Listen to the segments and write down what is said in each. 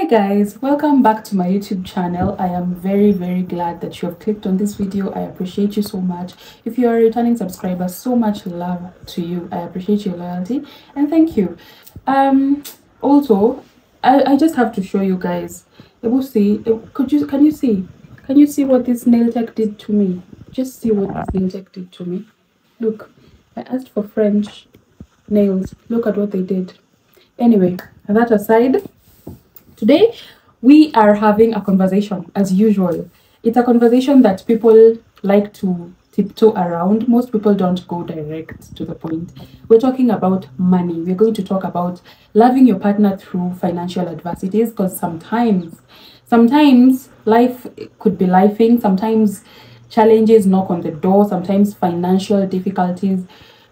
Hi guys, welcome back to my YouTube channel. I am very glad that you have clicked on this video. I appreciate you so much. If you are a returning subscriber, so much love to you. I appreciate your loyalty and thank you. Also, I just have to show you guys. Can you see what this nail tech did to me? Just see what this nail tech did to me. Look, I asked for French nails. Look at what they did. Anyway, that aside, today we are having a conversation as usual. It's a conversation that people like to tiptoe around. Most people don't go direct to the point. We're talking about money. We're going to talk about loving your partner through financial adversities, because sometimes life could be lifing, sometimes challenges knock on the door, sometimes financial difficulties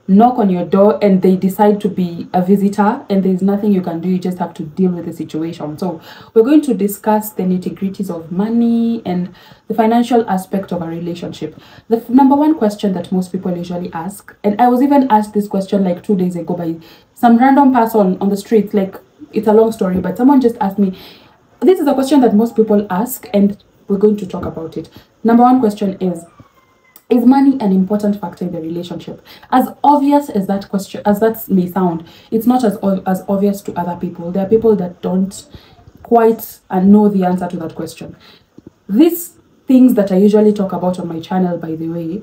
knock on your door and they decide to be a visitor, and there's nothing you can do. You just have to deal with the situation. So we're going to discuss the nitty-gritties of money and the financial aspect of a relationship. The number one question that most people usually ask, and I was even asked this question like 2 days ago by some random person on the street. Like, it's a long story, but someone just asked me, this is a question that most people ask and we're going to talk about it. Number one question is money an important factor in the relationship? As obvious as that question, as that may sound, it's not as obvious to other people. There are people that don't quite know the answer to that question. These things that I usually talk about on my channel, by the way,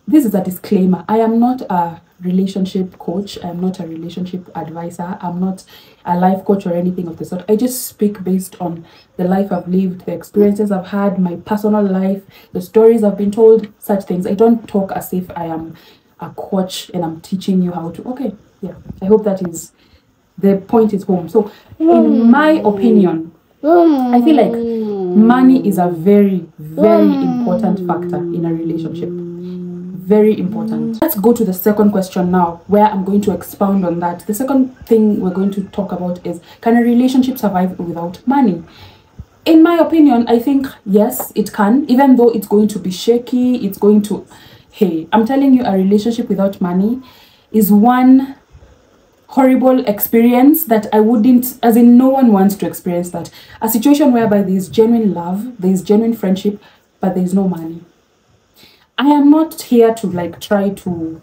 this is a disclaimer. I am not a relationship coach. I'm not a relationship advisor. I'm not a life coach or anything of the sort. I just speak based on the life I've lived, the experiences I've had, my personal life, the stories I've been told, such things. I don't talk as if I am a coach and I'm teaching you how to. Okay, yeah. I hope that is, the point is home. So in my opinion, I feel like money is a very important factor in a relationship. Very important. Let's go to the second question now, where I'm going to expound on that. The second thing we're going to talk about is, can a relationship survive without money? In my opinion, I think yes, it can, even though it's going to be shaky. It's going to, hey, I'm telling you, a relationship without money is one horrible experience that I wouldn't, as in, no one wants to experience that. A situation whereby there's genuine love, there's genuine friendship, but there's no money. I am not here to like try to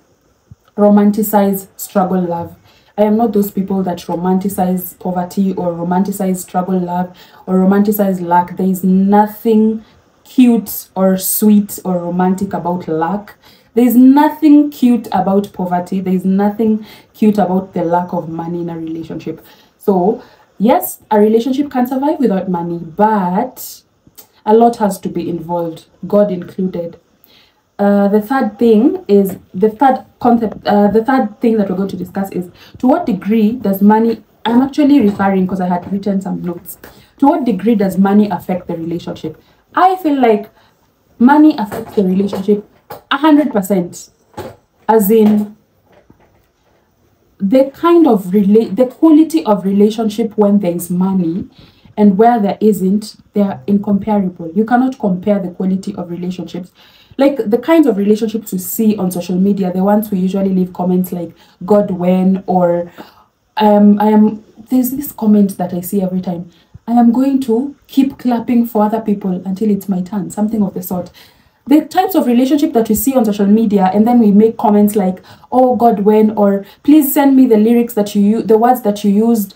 romanticize struggle love. I am not those people that romanticize poverty or romanticize struggle love or romanticize lack. There is nothing cute or sweet or romantic about lack. There is nothing cute about poverty. There is nothing cute about the lack of money in a relationship. So yes, a relationship can survive without money, but a lot has to be involved, God included. The third thing that we're going to discuss is, to what degree does money, I'm actually referring because I had written some notes, to what degree does money affect the relationship? I feel like money affects the relationship 100%, as in the kind of the quality of relationship when there is money and where there isn't, they are incomparable. You cannot compare the quality of relationships. Like the kinds of relationships we see on social media, the ones who usually leave comments like "God when," or there's this comment that I see every time, I am going to keep clapping for other people until it's my turn, something of the sort. The types of relationship that we see on social media, and then we make comments like, "Oh God when," or "Please send me the lyrics that you use, the words that you used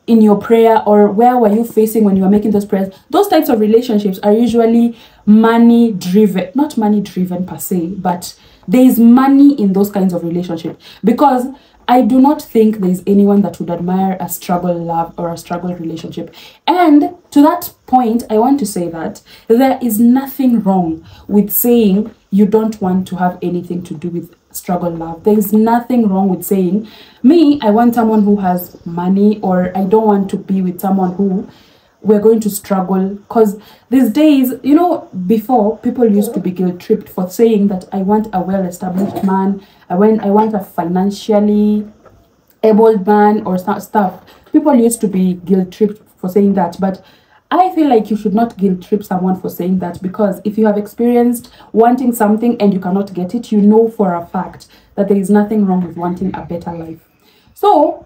in your prayer," or "Where were you facing when you were making those prayers?" Those types of relationships are usually money driven. Not money driven per se, but there is money in those kinds of relationships, because I do not think there is anyone that would admire a struggle love or a struggle relationship. And to that point, I want to say that there is nothing wrong with saying you don't want to have anything to do with struggle love. There is nothing wrong with saying, me, I want someone who has money, or I don't want to be with someone who we're going to struggle. Because these days, you know, before, people used to be guilt-tripped for saying that I want a well-established man, I want a financially able man or stuff. People used to be guilt-tripped for saying that, but I feel like you should not guilt-trip someone for saying that, because if you have experienced wanting something and you cannot get it, you know for a fact that there is nothing wrong with wanting a better life. So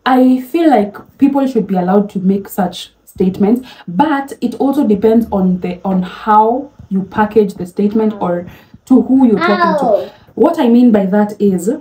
I feel like people should be allowed to make such statements, but it also depends on how you package the statement or to who you're talking to. What I mean by that is,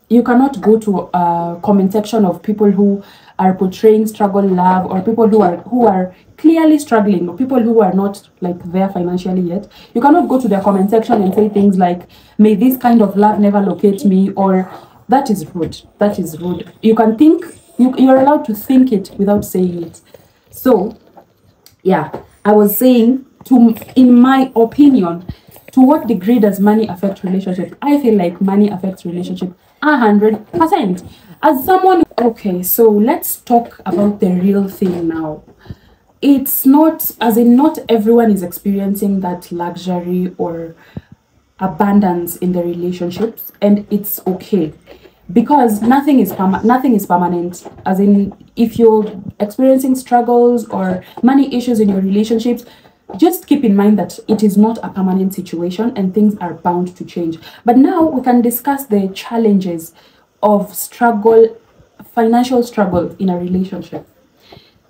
you cannot go to a comment section of people who are portraying struggle love, or people who are clearly struggling, or people who are not like there financially yet. You cannot go to their comment section and say things like, may this kind of love never locate me, or that is rude. That is rude. You can think, you're allowed to think it without saying it. So yeah, I was saying, in my opinion, to what degree does money affect relationships? I feel like money affects relationship 100%. As someone, okay, so let's talk about the real thing now. It's not, as in, not everyone is experiencing that luxury or abundance in the relationships, and it's okay, because nothing is permanent. As in, if you're experiencing struggles or money issues in your relationships, just keep in mind that it is not a permanent situation and things are bound to change. But now we can discuss the challenges of financial struggle in a relationship.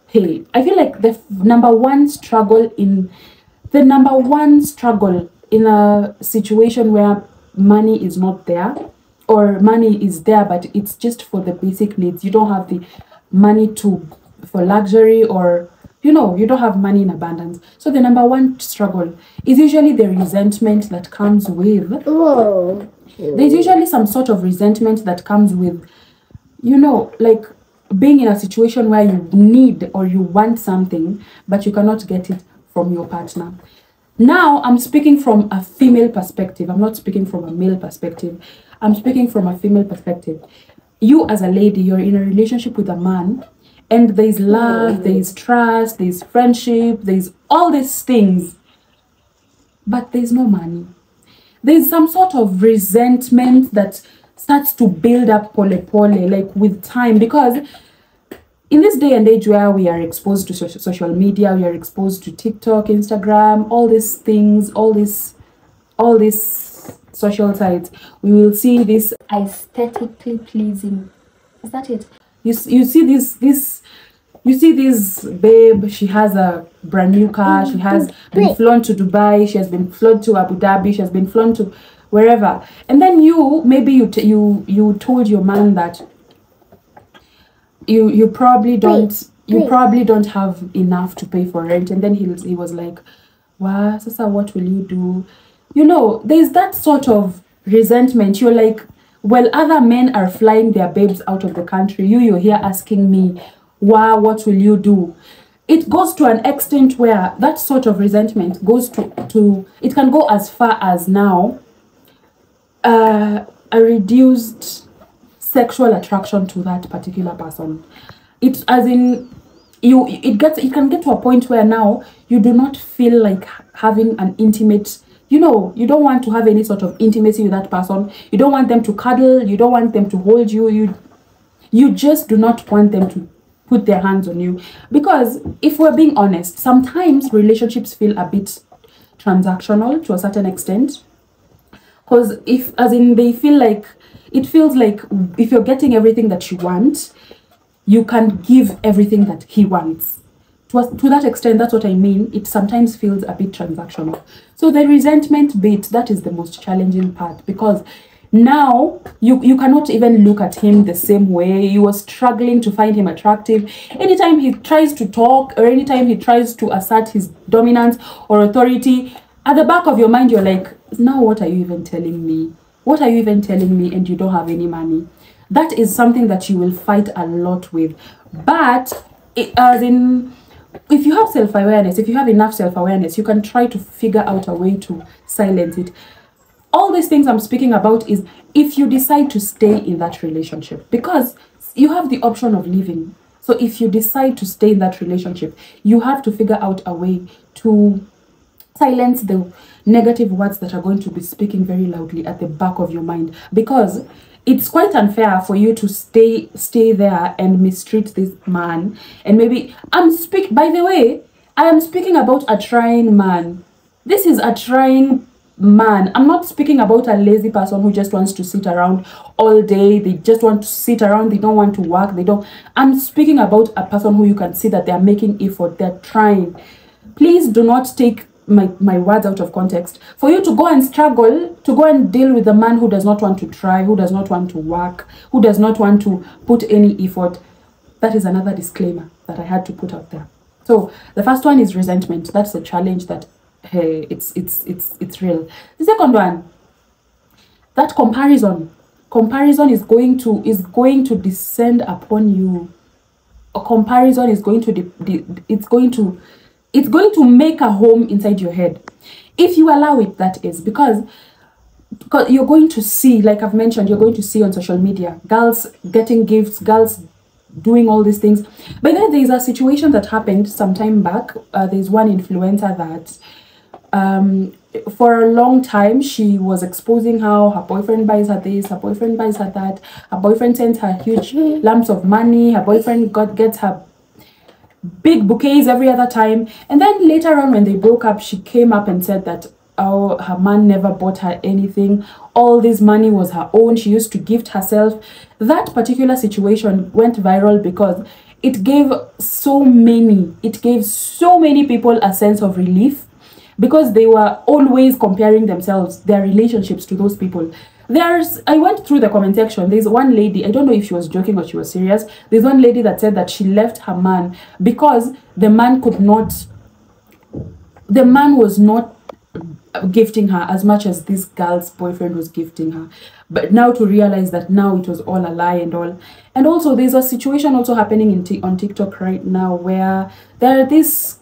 Hey, I feel like the number one struggle in a situation where money is not there, or money is there but it's just for the basic needs. You don't have the money for luxury, or you don't have money in abundance. So the number one struggle is usually the resentment that comes with. There's usually some sort of resentment that comes with, like being in a situation where you need or you want something, but you cannot get it from your partner. Now, I'm speaking from a female perspective. I'm not speaking from a male perspective. I'm speaking from a female perspective. You as a lady, you're in a relationship with a man, and there's love, there's trust, there's friendship, there's all these things, but there's no money. There's some sort of resentment that starts to build up pole, like with time, because in this day and age where we are exposed to social media, we are exposed to TikTok, Instagram, all these things, all these social sites, we will see this aesthetically pleasing. Is that it? You see this babe, she has a brand new car, she has been flown to Dubai, she has been flown to Abu Dhabi, she has been flown to wherever, and then you told your man that you probably don't have enough to pay for rent, and then he was like, wow, Sasa, what will you do? There's that sort of resentment. You're like, well, other men are flying their babes out of the country, you're here asking me, wow, what will you do? It goes to an extent where that sort of resentment goes to it can go as far as now a reduced sexual attraction to that particular person. It can get to a point where now you do not feel like having an intimate, you don't want to have any sort of intimacy with that person. You don't want them to cuddle, you don't want them to hold you, you just do not want them to put their hands on you. Because if we're being honest, sometimes relationships feel a bit transactional to a certain extent. Because it feels like if you're getting everything that you want, you can give everything that he wants. To that extent, that's what I mean. It sometimes feels a bit transactional. So the resentment bit, that is the most challenging part, because now you cannot even look at him the same way. You are struggling to find him attractive. Anytime he tries to talk, or anytime he tries to assert his dominance or authority, at the back of your mind, you're like, now what are you even telling me? What are you even telling me? And you don't have any money. That is something that you will fight a lot with. But if you have self-awareness, if you have enough self-awareness, you can try to figure out a way to silence it. All these things I'm speaking about is if you decide to stay in that relationship, because you have the option of leaving. So if you decide to stay in that relationship, you have to figure out a way to silence the negative words that are going to be speaking very loudly at the back of your mind, because it's quite unfair for you to stay there and mistreat this man. And maybe by the way, I am speaking about a trying man. This is a trying man, I'm not speaking about a lazy person who just wants to sit around all day. They just want to sit around, they don't want to work, I'm speaking about a person who you can see that they're making effort, they're trying. Please do not take my words out of context. For you to go and struggle, to go and deal with a man who does not want to try, who does not want to work, who does not want to put any effort, that is another disclaimer that I had to put out there. So the first one is resentment. That's a challenge that, hey, it's real. The second one, that comparison is going to descend upon you. A comparison is going to it's going to make a home inside your head, if you allow it, that is, because you're going to see, like I've mentioned, you're going to see on social media girls getting gifts, girls doing all these things. But then there's a situation that happened some time back. There's one influencer that for a long time she was exposing how her boyfriend buys her this, her boyfriend buys her that, her boyfriend sends her huge lumps of money, her boyfriend gets her big bouquets every other time. And then later on, when they broke up, she came up and said that, oh, her man never bought her anything, all this money was her own, she used to gift herself. That particular situation went viral because it gave so many people a sense of relief, because they were always comparing themselves, their relationships, to those people. I went through the comment section. There's one lady, I don't know if she was joking or she was serious. There's one lady that said that she left her man because the man was not gifting her as much as this girl's boyfriend was gifting her. But now to realize that now it was all a lie and all. And also there's a situation also happening on TikTok right now where there are these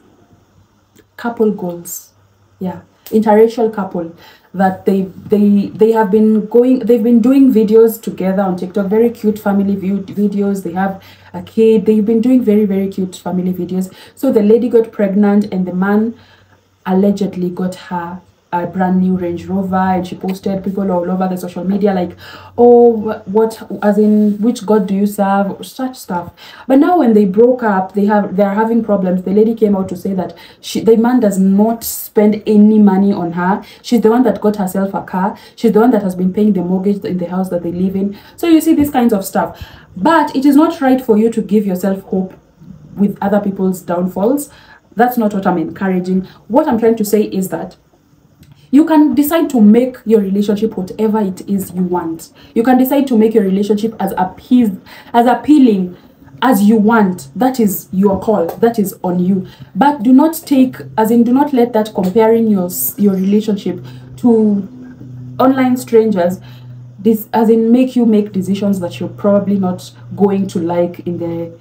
couple goals, interracial couple, that they've been doing videos together on TikTok, very cute family videos. They have a kid. They've been doing very, very cute family videos. So the lady got pregnant and the man allegedly got her a brand new Range Rover, and she posted people all over the social media like, oh, what, as in, which God do you serve, such stuff. But now when they broke up, they're having problems. The lady came out to say that the man does not spend any money on her. She's the one that got herself a car. She's the one that has been paying the mortgage in the house that they live in. So you see these kinds of stuff. But it is not right for you to give yourself hope with other people's downfalls. That's not what I'm encouraging. What I'm trying to say is that you can decide to make your relationship whatever it is you want. You can decide to make your relationship as appealing as you want. That is your call. That is on you. But do not let that comparing your relationship to online strangers make you make decisions that you're probably not going to like in the,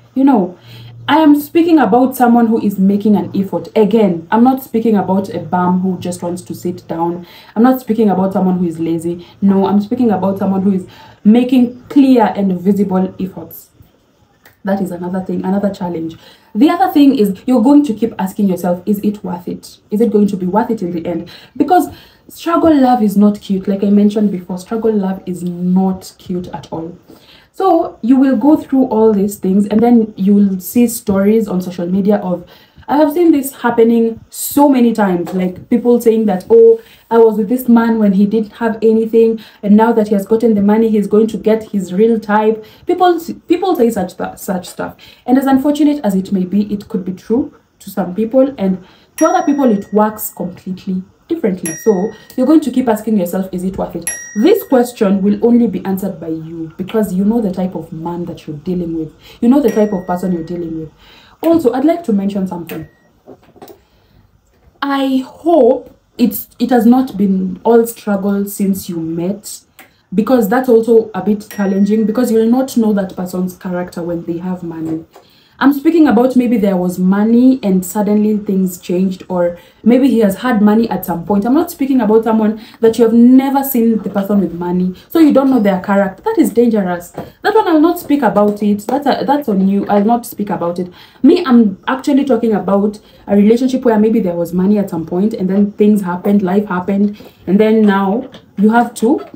I am speaking about someone who is making an effort. Again, I'm not speaking about a bum who just wants to sit down. I'm not speaking about someone who is lazy. No, I'm speaking about someone who is making clear and visible efforts. That is another thing, another challenge. The other thing is you're going to keep asking yourself, is it worth it? Is it going to be worth it in the end? Because struggle love is not cute. Like I mentioned before, struggle love is not cute at all. So you will go through all these things and then you will see stories on social media of, I have seen this happening so many times, like people saying that, oh, I was with this man when he didn't have anything, and now that he has gotten the money, he's going to get his real type. People say such stuff. And as unfortunate as it may be, it could be true to some people, and to other people it works completely differently. So you're going to keep asking yourself, is it worth it? This question will only be answered by you, because you know the type of man that you're dealing with. You know the type of person you're dealing with. Also, I'd like to mention something. I hope it has not been all struggle since you met, because that's also a bit challenging, because you'll not know that person's character when they have money. I'm speaking about maybe there was money and suddenly things changed, or maybe he has had money at some point. I'm not speaking about someone that you have never seen the person with money, so you don't know their character. That is dangerous. That one I'll not speak about it. That's on you. I'll not speak about it. Me, I'm actually talking about a relationship where maybe there was money at some point and then things happened, life happened, and then now you have to,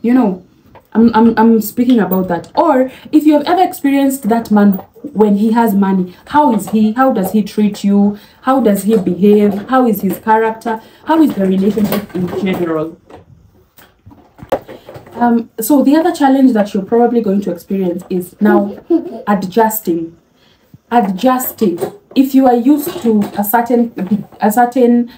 I'm speaking about that. Or if you have ever experienced that man when he has money, how is he? How does he treat you? How does he behave? How is his character? How is the relationship in general? So the other challenge that you're probably going to experience is now adjusting. If you are used to a certain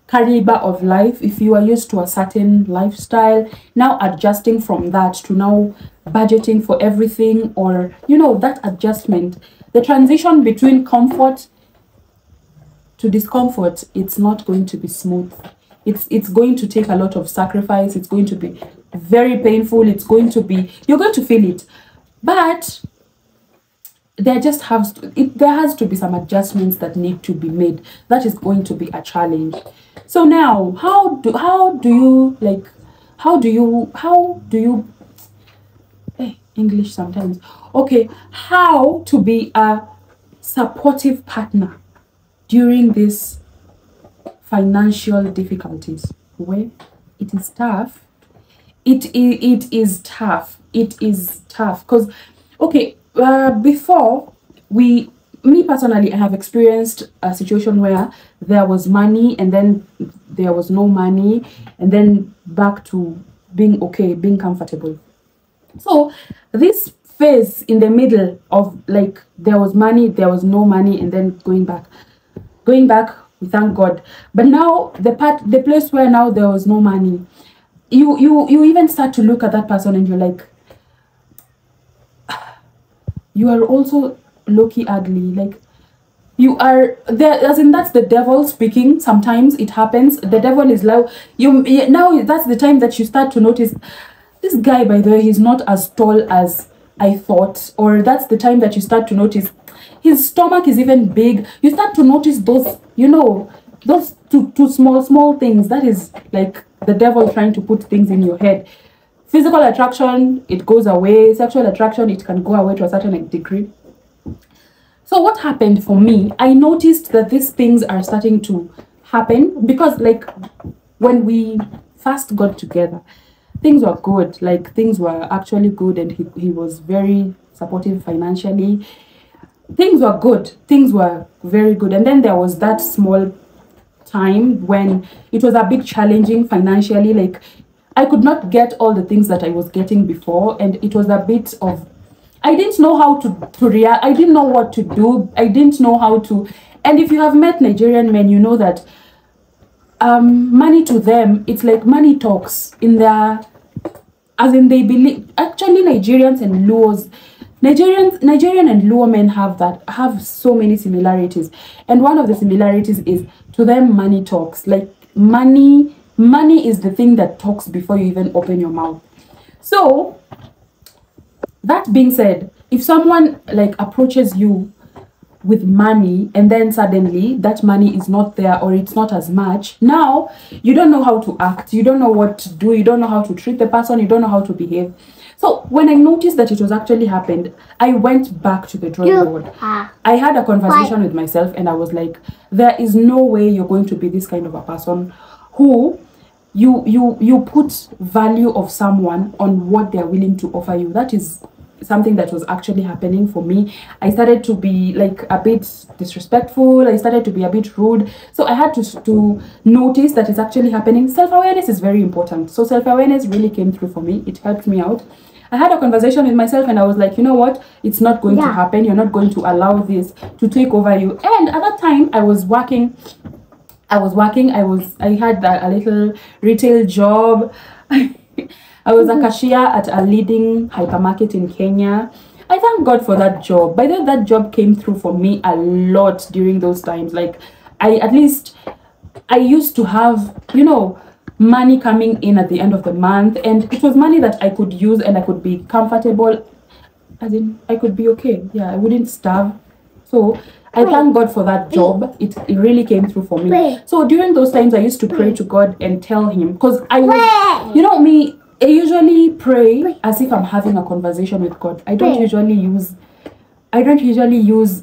caliber of life, if you are used to a certain lifestyle, now adjusting from that to now budgeting for everything, or that adjustment, the transition between comfort to discomfort, it's not going to be smooth. It's going to take a lot of sacrifice. It's going to be very painful. You're going to feel it, but there has to be some adjustments that need to be made. That is going to be a challenge. So now, how do you English sometimes. Okay, how to be a supportive partner during these financial difficulties? Well, it is tough. It is tough. It is tough because, okay, before me personally, I have experienced a situation where there was money and then there was no money, and then back to being okay, being comfortable. So this phase in the middle of like there was money, there was no money, and then going back, we thank God. But now the place where now there was no money, you even start to look at that person and you're like, you are also low-key ugly. Like, you are there, as in that's the devil speaking. Sometimes it happens. The devil is loud. Now that's the time that you start to notice, this guy, by the way, he's not as tall as I thought. Or that's the time that you start to notice his stomach is even big. You start to notice those, those two small things. That is like the devil trying to put things in your head. Physical attraction, it goes away. Sexual attraction, it can go away to a certain degree. So what happened for me, I noticed that these things are starting to happen because, like, when we first got together, things were good. Like, things were actually good, and he was very supportive financially. Things were good. Things were very good. And then there was that small time when it was a bit challenging financially. Like, I could not get all the things that I was getting before, and it was a bit of, I didn't know how to react. I didn't know what to do. I didn't know how to. And if you have met Nigerian men, you know that money to them, it's like money talks in their, as in they believe. Actually, Nigerians and Luos, Nigerian and Luo men have so many similarities. And one of the similarities is, to them, money talks. Like, money is the thing that talks before you even open your mouth. So that being said, if someone like approaches you with money and then suddenly that money is not there, or it's not as much, now you don't know how to act, you don't know what to do, you don't know how to treat the person, you don't know how to behave. So when I noticed that it was actually happened, I went back to the drawing board. I had a conversation with myself, and I was like, there is no way you're going to be this kind of a person who you put value of someone on what they're willing to offer you. That is something that was actually happening for me. I started to be like a bit disrespectful. I started to be a bit rude. So I had to notice that it's actually happening. Self-awareness is very important. So self-awareness really came through for me. It helped me out. I had a conversation with myself, and I was like, you know what? It's not going to happen. You're not going to allow this to take over you. And at that time, I was working. I had a little retail job. I was a cashier at a leading hypermarket in Kenya. I thank God for that job. By the way, that job came through for me a lot during those times. Like, I used to have, money coming in at the end of the month, and it was money that I could use, and I could be comfortable. As in, I could be okay. Yeah, I wouldn't starve. So I thank God for that job. It really came through for me. So during those times, I used to pray to God and tell him, because I was, me, I usually pray as if I'm having a conversation with God. I don't usually use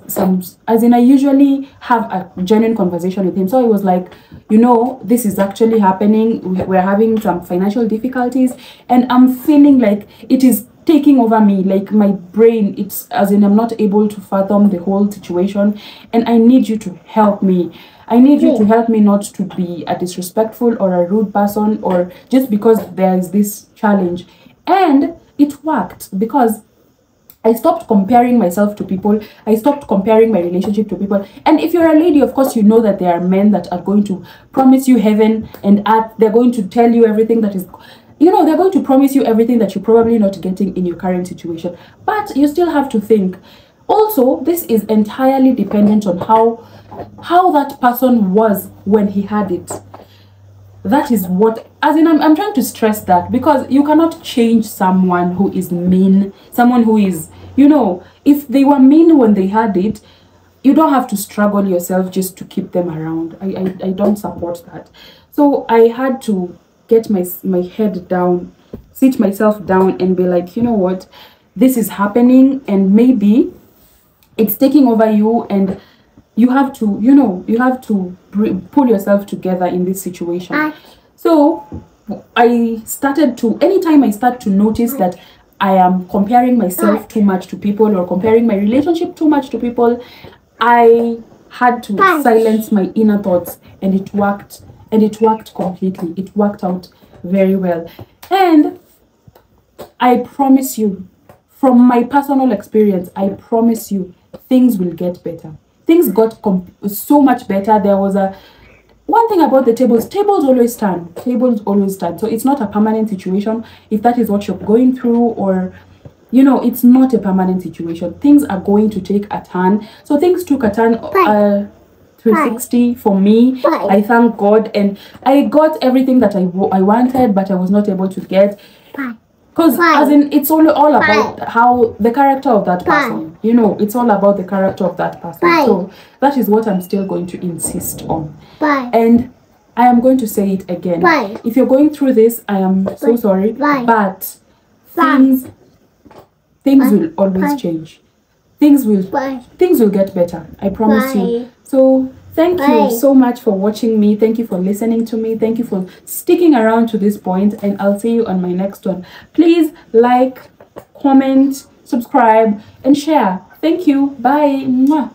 some, as in I usually have a genuine conversation with him. So I was like, this is actually happening. We're having some financial difficulties, and I'm feeling like it is taking over me, like my brain, it's as in I'm not able to fathom the whole situation, and I need you to help me. I need you to help me not to be a disrespectful or a rude person, or just because there is this challenge. And it worked because I stopped comparing myself to people. I stopped comparing my relationship to people. And if you're a lady, of course, you know that there are men that are going to promise you heaven and earth. They're going to tell you everything that is, you know, they're going to promise you everything that you're probably not getting in your current situation. But you still have to think. Also, this is entirely dependent on how that person was when he had it. That is what, as in, I'm trying to stress that, because you cannot change someone who is mean, someone who is, you know, if they were mean when they had it, you don't have to struggle yourself just to keep them around. I don't support that. So I had to get my head down, sit myself down and be like, you know what, this is happening and maybe it's taking over you, and you have to, you know, you have to pull yourself together in this situation. So I started to, anytime I start to notice that I am comparing myself too much to people or comparing my relationship too much to people, I had to silence my inner thoughts, and it worked. And it worked completely. It worked out very well. And I promise you, from my personal experience, I promise you, things will get better. Things got so much better. There was one thing about the tables always stand. Tables always stand. So it's not a permanent situation. If that is what you're going through, or, you know, it's not a permanent situation. Things are going to take a turn. So things took a turn 360 for me. I thank God. And I got everything that I wanted, but I was not able to get. Because as in, it's all about how the character of that person, you know, it's all about the character of that person. So that is what I'm still going to insist on. And I am going to say it again. If you're going through this, I am so sorry. But things will always change. Things will get better. I promise you. So thank you so much for watching me. Thank you for listening to me. Thank you for sticking around to this point, and I'll see you on my next one. Please like, comment, subscribe, and share. Thank you. Bye. Mwah.